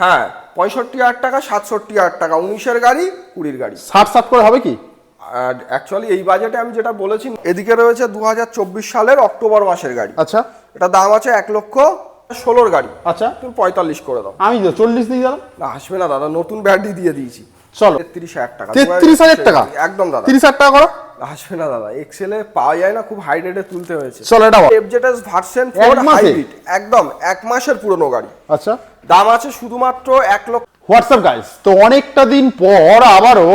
হ্যাঁ 65,000 টাকা 67,000 টাকা 19-এর গাড়ি 20-এর গাড়ি 60 করে হবে কি? আর অ্যাকচুয়ালি এই বাজেটে আমি যেটা বলেছি, এদিকে রয়েছে 2024 সালের অক্টোবর মাসের গাড়ি। আচ্ছা, এটা দাম আছে 1,16,000 গাড়ি। আচ্ছা, তুমি 45 করে দাও। আমি 40 দিয়ে দিলাম। না আসবে না দাদা, নতুন ব্যাটারি দিয়ে দিয়েছি। চলো 33,000 টাকা। 33,000 টাকা একদম দাদা, 30,000 টাকা করো। আসবে না দাদা, এক্সেলে পাওয়া যায় না, খুব হাই রেটে তুলতে হয়েছে। চলো এটা FZS ভার্সন 4 হাইব্রিড, একদম 1 মাসের পুরনো গাড়ি। আচ্ছা, দাম আছে শুধুমাত্র 1 লক্ষ। হোয়াটসঅ্যাপ গাইস, তো অনেকটা দিন পর আবারও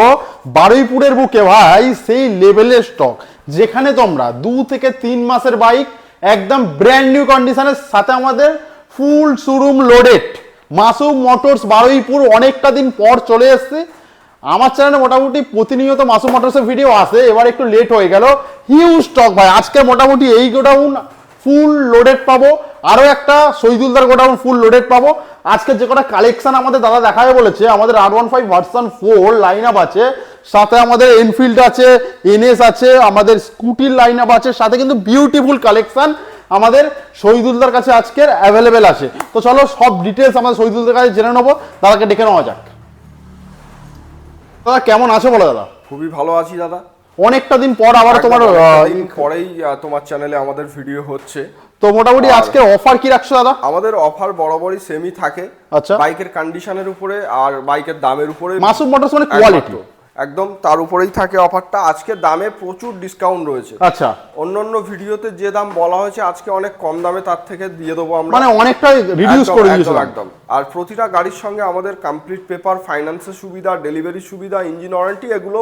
বারুইপুরের বুকে ভাই সেই লেভেলের স্টক, যেখানে তোমরা 2 থেকে 3 মাসের বাইক একদম ব্র্যান্ড নিউ কন্ডিশনের সাথে আমাদের full showroom loaded Masum motors Baruipur অনেকটা দিন পর চলে এসেছে। আমার চ্যানেলে মোটামুটি প্রতিনিয়ত মাসুম মোটরসের ভিডিও আসে, এবার একটু লেট হয়ে গেল। হিউজ স্টক ভাই, আজকে মোটামুটি এই গোডাউন ফুল লোডেড পাবো, আরো একটা শহীদুলদার গোডাউন ফুল লোডেড পাবো। আজকে যে কটা কালেকশন আমাদের দাদা দেখাবে বলেছে, আমাদের R15 ভার্সন 4 লাইন আপ আছে, সাথে আমাদের এনফিল্ড আছে, NS আছে, আমাদের স্কুটির লাইন আপ আছে, সাথে কিন্তু বিউটিফুল কালেকশন আমাদের শহীদুলদার কাছে আজকের অ্যাভেলেবেল আছে। তো চলো সব ডিটেলস আমাদের শহীদুলদার কাছে জেনে নেবো, দাদাকে ডেকে নেওয়া যাক। দাদা কেমন আছো বলো দাদা? খুবই ভালো আছি দাদা। অনেকটা দিন পর আবার তোমার পরেই তোমার চ্যানেলে আমাদের ভিডিও হচ্ছে। তো মোটামুটি আজকে অফার কি রাখছো দাদা? আমাদের অফার বরাবরই সেমই থাকে। আচ্ছা, বাইকের কন্ডিশনের উপরে আর বাইকের দামের উপরে। মাসুম মোটরস মানে কোয়ালিটি একদম তার উপরেই থাকে অফারটা। আজকে দামে প্রচুর ডিসকাউন্ট রয়েছে। আচ্ছা, অন্যান্য ভিডিওতে যে দাম বলা হয়েছে আজকে অনেক কম দামে তার থেকে দিয়ে দেবো আমরা, মানে অনেকটা রিডিউস করে দিয়েছো একদম। আর প্রতিটা গাড়ির সঙ্গে আমাদের কমপ্লিট পেপার, ফাইন্যান্সের সুবিধা, ডেলিভারি সুবিধা, ইঞ্জিন ওয়ারেন্টি এগুলো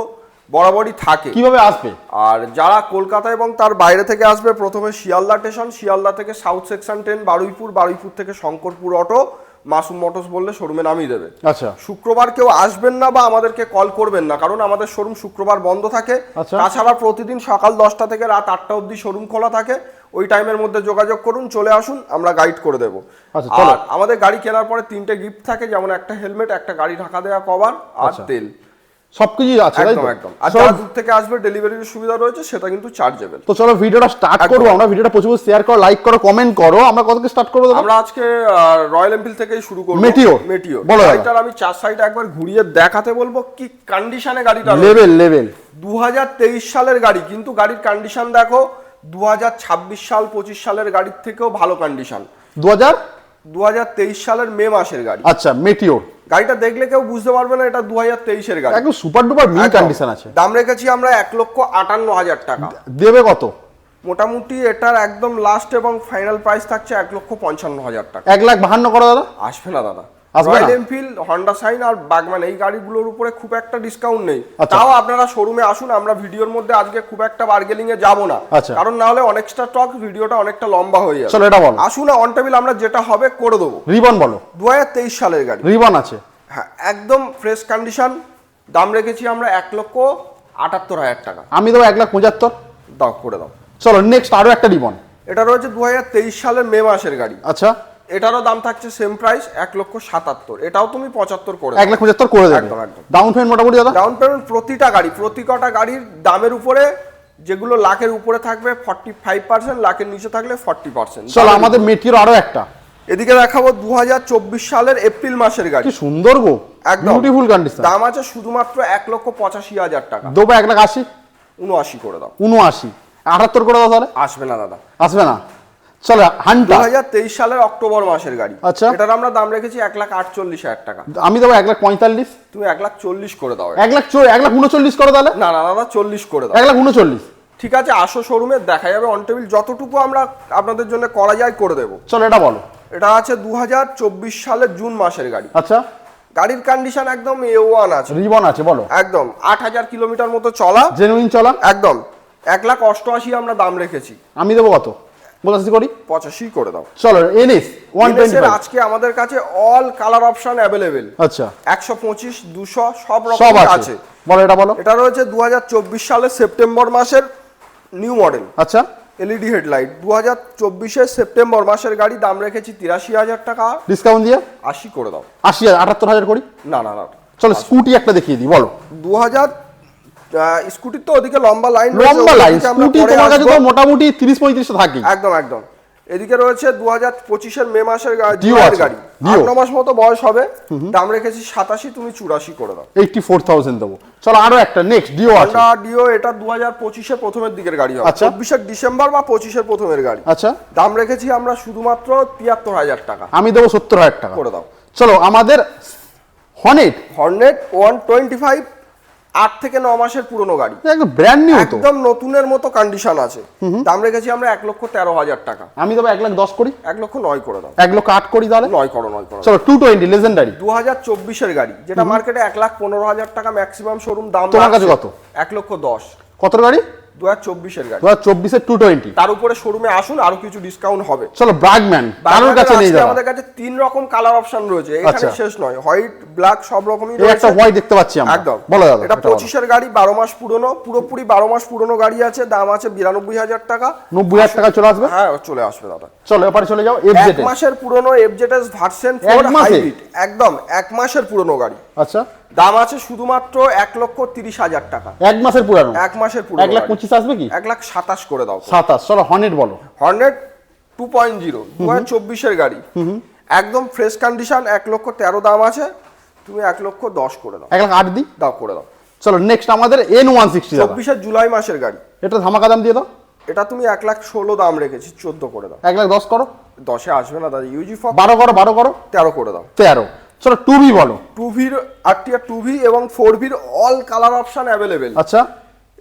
বরাবরই থাকে। কিভাবে আসবে? আর যারা কলকাতা এবং তার বাইরে থেকে আসবে, প্রথমে শিয়ালদা স্টেশন, শিয়ালদা থেকে south section train Baruipur, Baruipur থেকে শঙ্করপুর অটো, মাসুম মোটরস বললে শোরুমে নামিয়ে দেবে। আচ্ছা, শুক্রবার কেউ আসবেন না বা আমাদেরকে কল করবেন না, কারণ আমাদের শোরুম শুক্রবার বন্ধ থাকে। তাছাড়া প্রতিদিন সকাল 10টা থেকে রাত 8টা অবধি শোরুম খোলা থাকে। ওই টাইমের মধ্যে যোগাযোগ করুন, চলে আসুন, আমরা গাইড করে দেবো। আর আমাদের গাড়ি কেনার পরে 3টে গিফট থাকে, যেমন একটা হেলমেট, একটা গাড়ি ঢাকা দেওয়া কভার আর তেল, সবকিছু আছে। একদম একদম। আর যারা দূর থেকে আসবে ডেলিভারির সুবিধা রয়েছে, সেটা কিন্তু চার্জেবল। তো চলো ভিডিওটা স্টার্ট করব আমরা। ভিডিওটা প্রচুর শেয়ার করো, লাইক করো, কমেন্ট করো। আমরা কত থেকে স্টার্ট করব? আমরা আজকে রয়্যাল এনফিল্ড থেকেই শুরু করব। মেটিও গাড়িটার আমি চার সাইড একবার ঘুরিয়ে দেখাতে বলবো কি কন্ডিশনে গাড়িটা। লেভেল 2023 সালের গাড়ি, কিন্তু গাড়ির কন্ডিশন দেখো 2026 সাল 25 সালের গাড়ির থেকেও ভালো কন্ডিশন। 2023 সালের মে মাসের গাড়ি। আচ্ছা, মেটিওর গাড়িটা দেখলে কেউ বুঝতে পারবে না এটা 2023 এর গাড়ি। একদম সুপার ডুপার মিল কন্ডিশন আছে। দাম রেখেছি আমরা 1,58,000 টাকা। দেবে কত? মোটামুটি এটার একদম লাস্ট এবং ফাইনাল প্রাইস থাকছে 1,55,000 টাকা। 1,52,000 করো দাদা। আসবে না দাদা, রয়্যাল এনফিল্ড, হন্ডা সাইন আর বাগম্যান এই গাড়িগুলোর উপরে খুব একটা ডিসকাউন্ট নেই। তাও আপনারা শোরুমে আসুন, আমরা ভিডিওর মধ্যে আজকে খুব একটা বার্গেনিং এ যাব না, কারণ না হলে অনেকটা টক ভিডিওটা অনেকটা লম্বা হয়ে যাবে। চলো এটা বলো। আসুন, অন টেবিল আমরা যেটা হবে করে দেবো। রিবন বলো। 2023 সালের গাড়ি, রিবন আছে। হ্যাঁ, একদম ফ্রেশ কন্ডিশন। দাম রেখেছি আমরা 1,78,000 টাকা। আমি দেবো 1,75,000। দাও, করে দাও। চলো নেক্সট আরো একটা রিবন। এটা রয়েছে 2023 সালের মে মাসের গাড়ি। আচ্ছা, এটারও দাম থাকছে সেম প্রাইস 1,77,000। এটাও তুমি 75 করে 1,75,000 করে দেবে। একদম একদম। ডাউন পেমেন্ট মোটামুটি দাদা? ডাউন পেমেন্ট প্রতিটা গাড়ি, প্রতিটা গাড়ির দামের উপরে, যেগুলো লাখের উপরে থাকবে 45%, লাখের নিচে থাকলে 40%। চলো আমাদের মেটিওর আরো একটা এদিকে দেখাবো 2024 সালের এপ্রিল মাসের গাড়ি। কি সুন্দর গো, একদম বিউটিফুল কন্ডিশন। দাম আছে শুধুমাত্র 1,85,000 টাকা। দেবো 1,80,000। 79 করে দাও। 79, 78 করে দাও তাহলে। আসবে না দাদা, আসবে না। চলো হান্টার 2023 সালের অক্টোবর মাসের গাড়ি। আচ্ছা, এটার আমরা দাম রেখেছি 1,48,000 টাকা। আমি দেবো 1,45,000। তুমি 1,40,000 করে দাও। 1,39,000 করে তাহলে। না না দাদা, 40 করে দাও। 1,39,000 ঠিক আছে, আসো শোরুমে, দেখা যাবে অন টেবিল যতটুকু আমরা আপনাদের জন্য করা যায় করে দেবো। চলো এটা বলো। এটা আছে 2024 সালের জুন মাসের গাড়ি। আচ্ছা, গাড়ির কন্ডিশন একদম A1 আছে। রিবন আছে বলো। একদম 8,000 কিলোমিটার মতো চলা, জেনুইন চলা। একদম 1,88,000 আমরা দাম রেখেছি। আমি দেবো কত? 85 করি। 85 করে দাও। চলো NS 125 আজকে আমাদের কাছে অল কালার অপশন अवेलेबल। আচ্ছা, 125, 200 সব রকম আছে। বলো এটা বলো। এটা রয়েছে 2024 সালের সেপ্টেম্বর মাসের নিউ মডেল। আচ্ছা, এলইডি হেডলাইট, 2024 সেপ্টেম্বর মাসের গাড়ি। দাম রেখেছি 83,000 টাকা। ডিসকাউন্ট দিয়ে 80 করে দাও। 80,000, 78,000 করি। না না না, চলো স্কুটি একটা দেখিয়ে দিই বলো। 2000 স্কুটির তো ওদিকে লম্বা লাইন, স্কুটি তোমার কাছে তো মোটামুটি 30-35 থাকে। একদম একদম। এদিকে রয়েছে 2025 মে মাসের Dio আছে, গাড়ি, Dio। 8-9 মাস মতো বয়স হবে, দাম রেখেছি 87, তুমি 84 করে দাও। 84,000 দেবো। চলো আরো একটা নেক্সট ডিও আছে। হন্ডা ডিও, এটা 2025 প্রথমের দিকের গাড়ি হবে, আচ্ছা। 24 ডিসেম্বর বা 25 প্রথমের গাড়ি। আচ্ছা, দাম রেখেছি আমরা শুধুমাত্র 73,000 টাকা আমি দেবো 70,000 টাকা করে দাও। চলো আমাদের হর্নেট 125 8 থেকে 9 মাসের পুরনো গাড়ি, একদম ব্র্যান্ড নিউ তো, একদম নতুনের মতো কন্ডিশন আছে, দাম রেখেছি আমরা 1,13,000 টাকা। আমি দেবো 1,10,000 করি, 1,09,000 করে দাও। 1,08,000 করি তাহলে। 9 করো। চলো 220 লেজেন্ডারি 2024 গাড়ি, যেটা মার্কেটে 1,15,000 টাকা ম্যাক্সিমাম শোরুম দাম। তোমার কাছে কত? 1,10,000। কত গাড়ি? 2024 গাড়ি, 2024 220। তার উপরে শোরুমে আসুন, আরো কিছু ডিসকাউন্ট হবে। চলো ব্রাগম্যান কারোর কাছে নেই যাবে। আমাদের কাছে 3 রকম কালার অপশন রয়েছে, এখানে শেষ নয়, হোয়াইট, ব্ল্যাক সব রকমই এই রয়েছে। একটা হোয়াইট দেখতে পাচ্ছি আমরা, একদম বলো দাদা। এটা 25 গাড়ি, 12 মাস পুরনো, পুরোপুরি 12 মাস পুরনো গাড়ি আছে, দাম আছে 92,000 টাকা। 90,000 টাকা চলে আসবে। হ্যাঁ চলে আসবে দাদা। চলো এবারে চলে যাও 1 এফজেড। মাসের পুরনো এফজেডএস ভার্সন 4 হাইব্রিড, একদম 1 মাসের পুরনো গাড়ি, আচ্ছা, দাম আছে শুধুমাত্র 1,30,000 টাকা। 1 মাসের পুরানো, 1 মাসের পুরনো 1,25,000 আসবে কি? 1,27,000 করে দাও। 27। চলো হর্নেট বলো। হর্নেট 2.0 2024 গাড়ি, একদম ফ্রেশ কন্ডিশন, 1,13,000 দাম আছে, তুমি 1,10,000 করে দাও। 1,08,000 দিই, দাও করে দাও। চলো নেক্সট আমাদের N160 দাদা। 24 জুলাই মাসের গাড়ি, এটা ধামাকা দাম দিয়ে দাও। এটা তুমি 1,16,000 দাম রেখেছি, 14 করে দাও। 1,10,000 করো। 10-এ আসবে না দাদা, ইউজি ফক 12 করো, 12 করো, 13 করে দাও। 13। চলো 2V বলো। 2Vর আরটিআর 2V এবং 4Vর অল কালার অপশন অ্যাভেলেবেল। আচ্ছা,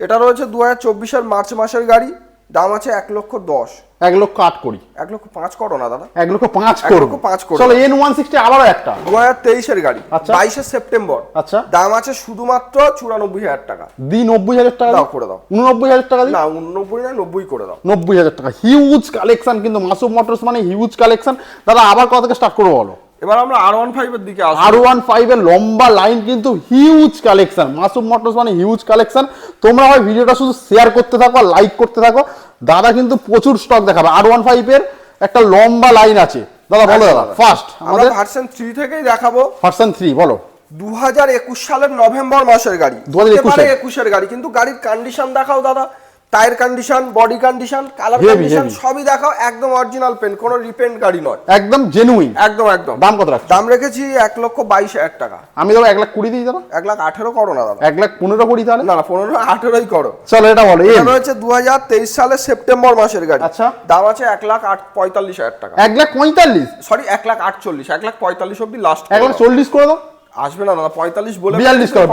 এটা রয়েছে 2024 মার্চ মাসের গাড়ি, দাম আছে 1,10,000। 1,08,000 করি। 1,05,000 করো না দাদা। 1,05,000 করো। 1,05,000 করো। চলো N160 আবারও একটা 2023 গাড়ি, আচ্ছা। 22 সেপ্টেম্বর, আচ্ছা, দাম আছে শুধুমাত্র 94,000 টাকা। দি 90,000 টাকা দাও করে দাও। 89,000 টাকা দিই না 89 না 90 করে দাও। 90,000 টাকা। হিউজ কালেকশন কিন্তু মাসুম মোটরস মানে হিউজ কালেকশন। দাদা আবার কত থেকে স্টার্ট করবো বলো? এবার আমরা R15 এর দিকে আসব। R15 এর লম্বা লাইন কিন্তু হিউজ কালেকশন, মাসুম মোটরস মানে হিউজ কালেকশন। তোমরা হয় ভিডিওটা শুধু শেয়ার করতে থাকো আর লাইক করতে থাকো, দাদা কিন্তু প্রচুর স্টক দেখাবে। R15 এর একটা লম্বা লাইন আছে দাদা, বলো দাদা। ফার্স্ট আমরা ভার্সন 3 থেকেই দেখাবো। ভার্সন 3 বলো। 2021 সালের নভেম্বর মাসের গাড়ি, 2021 এর গাড়ি, কিন্তু গাড়ির কন্ডিশন দেখাও দাদা, tyre condition, body condition, colour condition সবই দেখাও, একদম অরিজিনাল পেন, কোনো রিপেন্ট গাড়ি নয়, একদম জেনুইন। একদম একদম। দাম কত রাখছো? দাম রেখেছি 1,22,000 টাকা। আমি দাদা 1,20,000 দিই দাদা। 1,18,000 করো না দাদা। 1,15,000 করি তাহলে। না না 15,18,000 করো। চলো এটা বলো। এটা রয়েছে 2023 সালের সেপ্টেম্বর মাসের গাড়ি, আচ্ছা, দাম আছে 1,45,000 টাকা। 1,45,000 সরি 1,48,000, 1,45,000 অবধি লাস্ট। 1,40,000 করে দাও। আসবে না দাদা, 45 বলে 42 করো,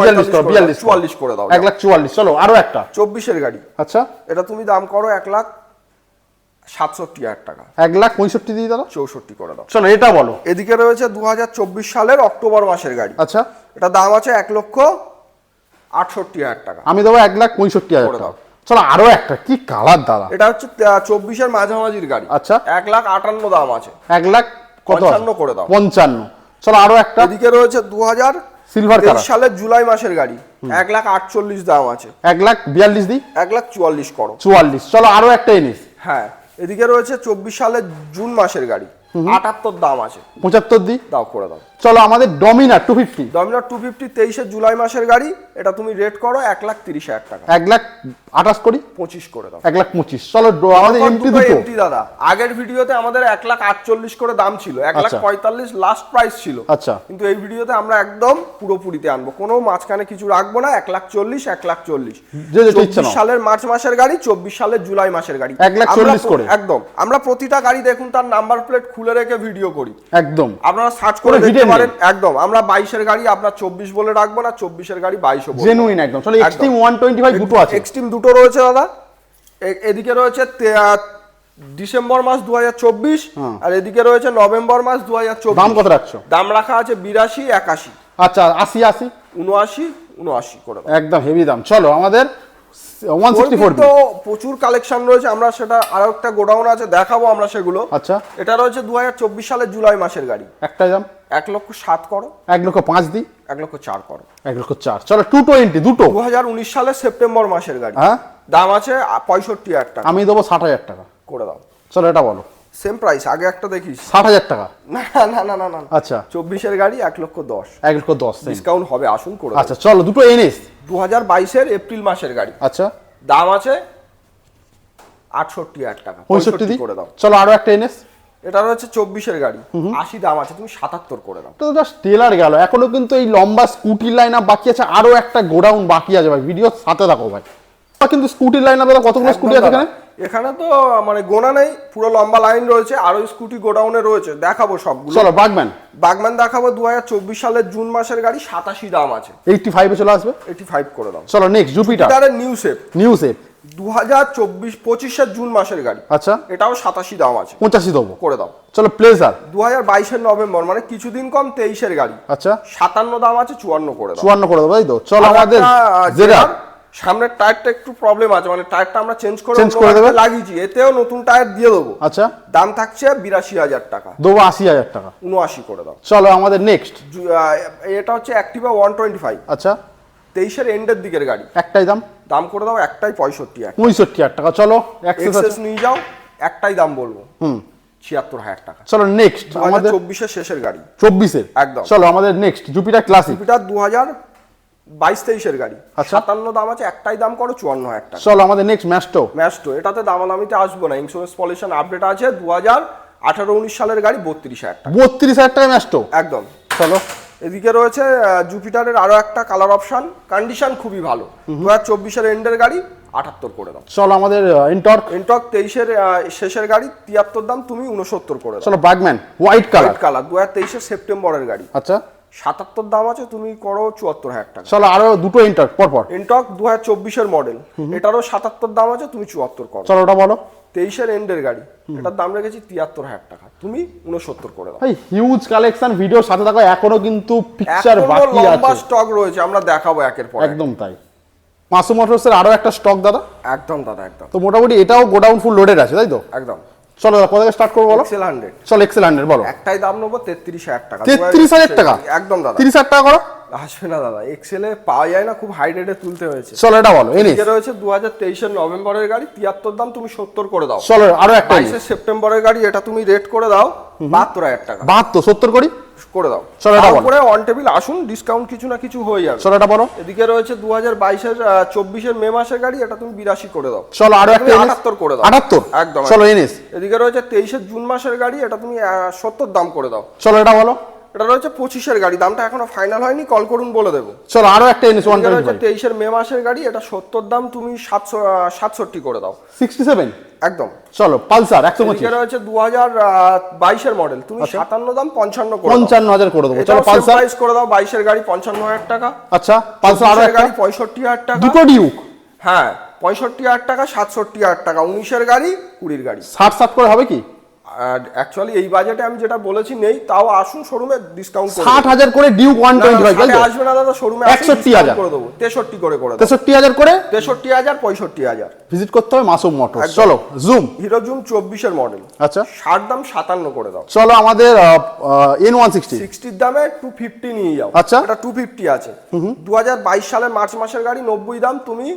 44 করে দাও। 1,44,000। চলো আরো একটা 24 এর গাড়ি, আচ্ছা, এটা তুমি দাম করো 1,67,000 টাকা। 1,65,000 দিই দাদা। 64 করে দাও। চলো এটা বলো। এদিকে রয়েছে 2024 সালের অক্টোবর মাসের গাড়ি, আচ্ছা, এটা দাম আছে 1,68,000 টাকা। আমি দেবো 1,65,000 করে দাও। চলো আরো একটা, কি কালার দাদা। এটা হচ্ছে 24 এর মাঝামাঝির গাড়ি, আচ্ছা, 1,58,000 দাম আছে। 1,55,000 করে দাও। 55। চলো আরো একটা। এদিকে রয়েছে 2023 সিলভার কালার সালের জুলাই মাসের গাড়ি, 1,48,000 দাম আছে। 1,42,000 দিই। 1,44,000 করো। 44। চলো আরো একটা এনিস। হ্যাঁ, এদিকে রয়েছে 24 সালের জুন মাসের গাড়ি, 78 দাম আছে। 75 দিই। দাও করে দাও। চলো আমাদের ডমিনার 250। ডমিনার 250 23 জুলাই মাসের গাড়ি, এটা তুমি রেট করো 1,30,000 টাকা। 1,28,000 করি। 25 করে দাও। 1,25,000। চলো আমাদের এমটি দুটো। এমটি দাদা, আগের ভিডিওতে আমাদের 1,48,000 করে দাম ছিল, 1,45,000 লাস্ট প্রাইস ছিল। আচ্ছা, কিন্তু এই ভিডিওতে আমরা একদম পুরোপুরিতে আনবো, কোনো মাঝখানে কিছু রাখবো না। 1,40,000, 1,40,000। 24 সালের মার্চ মাসের গাড়ি, 24 সালের জুলাই মাসের গাড়ি, 1,40,000 করে। একদম। আমরা প্রতিটা গাড়ি দেখুন তার নাম্বার প্লেট খুলে রেখে ভিডিও করি, একদম। আপনারা সার্চ করে দেখতে পারেন। একদম, আমরা 22 এর গাড়ি আপনার 24 বলে রাখবো না, 24 এর গাড়ি 22 বলবো। জেনুইন একদম। চলো এক্সট্রিম 125 দুটো আছে। এক্সট্রিম দুটো রয়েছে দাদা। এদিকে রয়েছে ডিসেম্বর মাস 2024, আর এদিকে রয়েছে নভেম্বর মাস 2024। দাম কত রাখছো? দাম রাখা আছে 82, 81। আচ্ছা 80, 80, 79 করে দাও। একদম হেভি দাম। চলো আমাদের 164 তো প্রচুর কালেকশন রয়েছে, আমরা সেটা আরো একটা গোডাউন আছে দেখাবো আমরা সেগুলো। আচ্ছা, এটা রয়েছে 2024 সালের জুলাই মাসের গাড়ি, একটা দাম 1,07,000 করো। 1,05,000 দিই। 1,04,000 করো। 1,04,000। চলো 220 দুটো। 2019 সালের সেপ্টেম্বর মাসের গাড়ি, হ্যাঁ, দাম আছে 65,000 টাকা। আমি দেবো 60,000 টাকা করে দাও। চলো এটা বলো। সেম প্রাইস, আগে একটা দেখিস। 60,000 টাকা। না না না না না। আচ্ছা, 24 এর গাড়ি 1,10,000। 1,10,000 ডিসকাউন্ট হবে, আসুন করে। আচ্ছা চলো দুটো এনএস। 2022 এর এপ্রিল মাসের গাড়ি, আচ্ছা, দাম আছে 68,000 টাকা, 65 করে দাও। চলো আরো একটা এনএস, এটা রয়েছে 24-এর গাড়ি, 80 দাম আছে, তুমি 77 করে দাও। তো জাস্ট টেলার গেল, এখনো কিন্তু এই লম্বা স্কুটির লাইন আপ বাকি আছে, আরো একটা গোডাউন বাকি আছে ভাই, ভিডিও সাথে থাকো ভাই। কিন্তু স্কুটির লাইন আপে কতগুলো স্কুটি আছে এখানে? এখানে তো মানে গোনা নেই, পুরো লম্বা লাইন রয়েছে, আরো স্কুটি গোডাউনে রয়েছে, দেখাবো সবগুলো। চলো বাগম্যান দেখাবো, 2024 সালের জুন মাসের গাড়ি, 87 দাম আছে, 85 এ চলে আসবে, 85 করে দাও। চলো next Jupiter new shape 2024-25 June মাসের গাড়ি, আচ্ছা এটাও 87 দাম আছে, 85 দেবো করে দাও। চলো প্লেজার 2022 নভেম্বর, মানে কিছুদিন কম, 23-এর গাড়ি, আচ্ছা 57 দাম আছে, 54 করে দাও। 54 করে দেবো, তাই তো। চলো আমাদের জেরার সামনের টায়ারটা একটু প্রবলেম আছে, মানে টায়ারটা আমরা চেঞ্জ করে দেবে, লাগিয়েছি, এতেও নতুন টায়ার দিয়ে দেবো। আচ্ছা দাম থাকছে 82,000 টাকা, দেবো 80,000 টাকা, 79 করে দাও। চলো আমাদের নেক্সট এটা হচ্ছে অ্যাক্টিভা 125, আচ্ছা 23-এর এন্ডের দিকের গাড়ি, একটাই দাম করে দাও, একটাই 65,000 টাকা। চলো এক্সেস নিয়ে যাও, একটাই দাম বলবো, 76,000 টাকা। চলো নেক্সট আমাদের 24-এর শেষের গাড়ি, 24-এর একদম। চলো আমাদের নেক্সট জুপিটার ক্লাসিক, জুপিটার 2022-23-এর গাড়ি, আচ্ছা 57 দাম আছে, একটাই দাম করো 54,000 টাকা। চলো আমাদের নেক্সট ম্যাস্টো, এটাতে দামাদামিতে আসবো না, ইন্স্যুরেন্স পলিউশন আপডেট আছে, 2018-19 সালের গাড়ি, 32,000 টাকা, 32,000 টাকা ম্যাস্টো, একদম। চলো এদিকে রয়েছে জুপিটারের আরো একটা কালার অপশন, কন্ডিশন খুবই ভালো, 2024-এর এন্ডের গাড়ি, 78 করে দাও। চলো আমাদের ইনটর্ক 23-এর শেষের গাড়ি, 73 দাম, তুমি 69 করে দাও। চলো বাগম্যান হোয়াইট কালার 2023-এর সেপ্টেম্বরের গাড়ি, আচ্ছা 77 দাম আছে, তুমি করো 74,000 টাকা। চলো আরো দুটো ইনটর্ক পরপর, ইনটক 2024-এর মডেল, এটারও 77 দাম আছে, তুমি 74 করো। চলো ওটা বলো। 23-এর এন্ডের গাড়ি, এটার দাম রেখেছি 73,000 টাকা, তুমি 69 করে দাও। ভাই হিউজ কালেকশন, ভিডিওর সাথে থাকো, এখনো কিন্তু পিকচার বাকি আছে, লম্বা স্টক রয়েছে, আমরা দেখাবো একের পর। একদম তাই। মাসুম মোটরসের আরো একটা স্টক দাদা, একদম দাদা, একদম। তো মোটামুটি এটাও গোডাউন ফুল লোডেড আছে, তাই তো? একদম। চলো দাদা কোথা থেকে স্টার্ট করবো বলো? এক্সেল 100, চলো এক্সেল 100 বলো। একটাই দাম নেবো 33,000 টাকা, 33,000 টাকা, একদম দাদা। 30,000 টাকা করো, আসবে না দাদা, এক্সেলে পাওয়া যায় না, খুব হাই রেটে তুলতে হয়েছে। চলো এটা বলো। এদিকে রয়েছে 2023-এর নভেম্বরের গাড়ি, 73 দাম, তুমি 70 করে দাও। চলো আরো একটা 22-এর সেপ্টেম্বরের গাড়ি, এটা তুমি রেট করে দাও 72,000 টাকা, 72 70 করি করে দাও। চলো এটা বলো। তারপরে অন টেবিল আসুন, ডিসকাউন্ট কিছু না কিছু হয়ে যাবে। চলো এটা বলো। এদিকে রয়েছে 2022-এর 24-এর মে মাসের গাড়ি, এটা তুমি 82 করে দাও। চলো আরো একটা 78 করে দাও, 78 একদম। চলো এনএস। এদিকে রয়েছে 23-এর জুন মাসের গাড়ি, এটা তুমি 70 দাম করে দাও। চলো এটা বলো। এটা রয়েছে 25-এর গাড়ি, দামটা এখনো ফাইনাল হয়নি, কল করুন বলে দেবো। চলো আরো একটা এনএস 125, 23-এর মে মাসের গাড়ি, এটা 70 দাম, তুমি 67 করে দাও, 67 একদম। চলো পালসার 125, এটা রয়েছে 2022-এর মডেল, তুমি 57 দাম, 55 করে দাও, 55,000 করে দেবো। চলো পালসার প্রাইস করে দাও, 22-এর গাড়ি 55,000 টাকা। আচ্ছা পালসার আরো একটা গাড়ি 65,000 টাকা, দুটো ডিউক, হ্যাঁ 65,000 টাকা, 67,000 টাকা, 19-এর গাড়ি, 20-এর গাড়ি। 60 করে হবে কি? অ্যাকচুয়ালি এই বাজেটে আমি যেটা বলেছি নেই, তাও আসুন শোরুমে, ডিসকাউন্ট করে 60,000 করে ডিউক 125, তাই তো? আসবে না দাদা, শোরুমে 61,000 করে দেবো, 63 করে দাও, 63,000 করে, 63,000, 65,000 ভিজিট করতে হবে মাসুম মোটরস। চলো জুম, হিরো জুম 24-এর মডেল, আচ্ছা 60 দাম, 57 করে দাও। চলো আমাদের N160, 60 দামে 250 নিয়ে যাও, আচ্ছা এটা 250 আছে। 2022 সালের মার্চ মাসের গাড়ি, 90 দাম, তুমি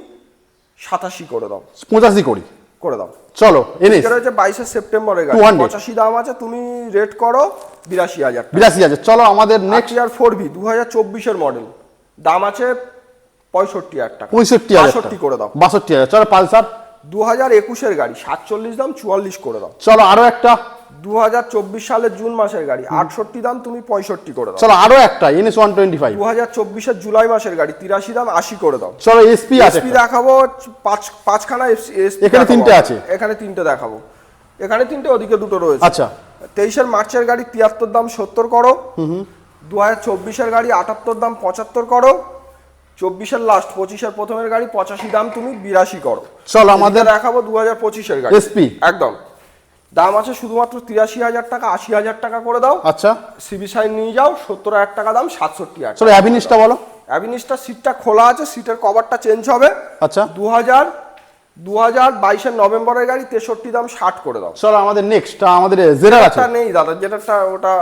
87 করে দাও, 85 করি করে দাও। চলো এনএস, এটা হচ্ছে 22 সেপ্টেম্বরের গাড়ি, 200 85 দাম আছে, তুমি রেট করো 82,000 টাকা। 82,000। চলো আমাদের নেক্সট আর 4V 2024-এর মডেল, দাম আছে 65,000 টাকা, 65,000 62 করে দাও, 62,000। চলো পালসার 2021-এর গাড়ি, 47 দাম, 44 করে দাও। চলো আরো একটা 2024 সালের জুন মাসের গাড়ি, 68 দাম, তুমি 65 করে দাও। চলো আরো একটা NS 125, 2024-এর জুলাই মাসের গাড়ি, 83 দাম, 80 করে দাও। চলো এসপি আছে, এসপি দেখাবো, পাঁচখানা এসপি, এখানে তিনটে আছে, এখানে তিনটে দেখাবো, এখানে তিনটে, ওদিকে দুটো রয়েছে। আচ্ছা 23-এর মার্চের গাড়ি, 73 দাম, 70 করো। 2024-এর গাড়ি, 78 দাম, 75 করো। 24-এর লাস্ট, 25-এর প্রথমের গাড়ি, 85 দাম, তুমি 82 করো। চলো আমাদের দেখাবো 2025-এর গাড়ি এসপি, একদম দাম আছে শুধুমাত্র 83,000 টাকা, 80,000 টাকা করে দাও। আচ্ছা সিবি সাইন নিয়ে যাও, 70,000 টাকা দাম, 67,000। চলো অ্যাভিনিসটা বলো। অ্যাভিনিসটা সিটটা খোলা আছে, সিটের কভারটা চেঞ্জ হবে। আচ্ছা 2022-এর নভেম্বরের গাড়ি, 63 দাম, 60 করে দাও। চলো আমাদের নেক্সট আমাদের জেরার আছে, নেই দাদা, যেটা ওটা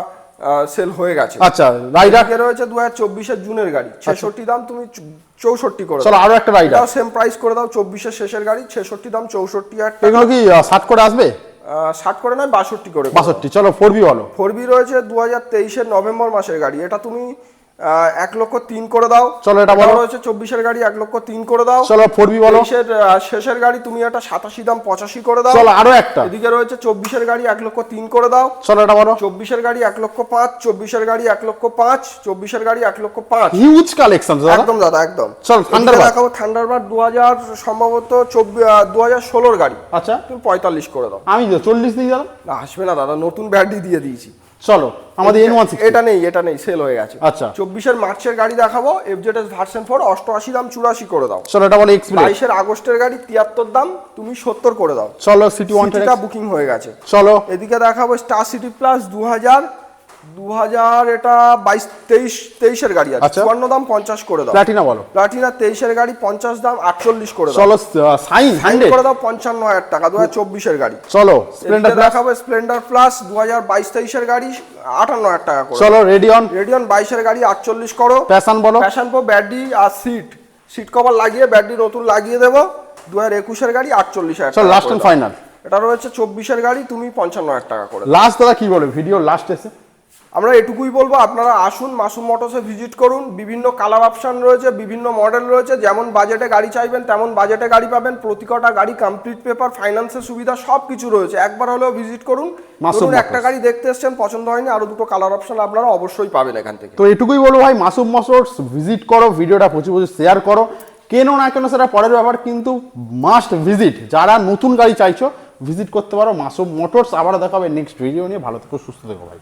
সেল হয়ে গেছে। আচ্ছা রাইডার রয়েছে 2024-এর জুনের গাড়ি, 66 দাম, তুমি 64 করে দাও। চলো আরো একটা রাইডার, সেম প্রাইস করে দাও, 24-এর শেষের গাড়ি, 66 দাম, 64,000 টাকা। এগুলো কি 60 করে আসবে? 60 করে নয়, 62 করে। 62। চলো 4B বলো। 4B রয়েছে 2023-এর নভেম্বর মাসের গাড়ি, এটা তুমি 1,03,000 করে দাও। চলো এটা বলো। রয়েছে 24-এর গাড়ি 1,03,000 করে দাও। চলো 4B বলো। 23-এর শেষের গাড়ি তুমি এটা 87 দাম 85 করে দাও। চলো আরো একটা। এদিকে রয়েছে 24-এর গাড়ি 1,03,000 করে দাও। চলো এটা বলো। 24-এর গাড়ি 1,05,000, 24-এর গাড়ি 1,05,000, 24-এর গাড়ি 1,05,000। হিউজ কালেকশন দাদা। একদম দাদা একদম। চল থান্ডারবার্ড দেখাবো থান্ডারবার্ড 2000 সম্ভবত 2016-এর গাড়ি। আচ্ছা তুমি 45 করে দাও। আমি 40 দিই দাদা। না আসবে না দাদা, নতুন ব্যাটারি দিয়ে দিয়েছি। চলো আমাদের N160 এটা নেই সেল হয়ে গেছে। আচ্ছা 24-এর মার্চের গাড়ি দেখাবো FZS ভার্সন 4 88 দাম 84 করে দাও। চলো এটা বলো এক্সপ্রেস। 22-এর আগস্টের গাড়ি 73 দাম তুমি 70 করে দাও। চলো সিটি 110 বুকিং হয়ে গেছে। চলো এদিকে দেখাবো স্টার সিটি প্লাস 2000 এটা 23-এর গাড়ি আছে। 54 দাম 50 করে দাও। প্লাটিনা বলো। প্লাটিনা 23-এর গাড়ি 50 দাম 48 করে দাও। চলো সাইন 100 করে দাও 55,000 টাকা 2024-এর গাড়ি। চলো স্প্লেন্ডার প্লাস দেখাবো স্প্লেন্ডার প্লাস 2022-23-এর গাড়ি 58,000 টাকা করে। চলো রেডিয়ন 22-এর গাড়ি 48 করো। প্যাশন বলো। প্যাশন প্রো ব্যাটারি আর সিট কভার লাগিয়ে ব্যাটারি নতুন লাগিয়ে দেবো 2021-এর গাড়ি 48,000 চলো টাকা। লাস্ট এন্ড ফাইনাল এটা রয়েছে 24-এর গাড়ি তুমি 55,000 টাকা করে। লাস্ট দাদা কি বলে ভিডিও লাস্ট এসে আমরা এটুকুই বলবো, আপনারা আসুন মাসুম মোটরসে ভিজিট করুন। বিভিন্ন কালার অপশন রয়েছে, বিভিন্ন মডেল রয়েছে। যেমন বাজেটে গাড়ি চাইবেন তেমন বাজেটে গাড়ি পাবেন। প্রতিটা গাড়ি কমপ্লিট পেপার, ফাইন্যান্সের সুবিধা সব কিছু রয়েছে। একবার হলেও ভিজিট করুন। ধরুন একটা গাড়ি দেখতে এসেছেন, পছন্দ হয়নি, আরো দুটো কালার অপশন আপনারা অবশ্যই পাবেন এখান থেকে। তো এটুকুই বলবো ভাই, মাসুম মোটরস ভিজিট করো, ভিডিওটা প্রচুর শেয়ার করো। কেন না কেন সেটা পরের ব্যাপার, কিন্তু মাস্ট ভিজিট। যারা নতুন গাড়ি চাইছো ভিজিট করতে পারো মাসুম মোটরস। আবার দেখা হবে নেক্সট ভিডিও নিয়ে। ভালো থেকো, সুস্থ থেকো ভাই।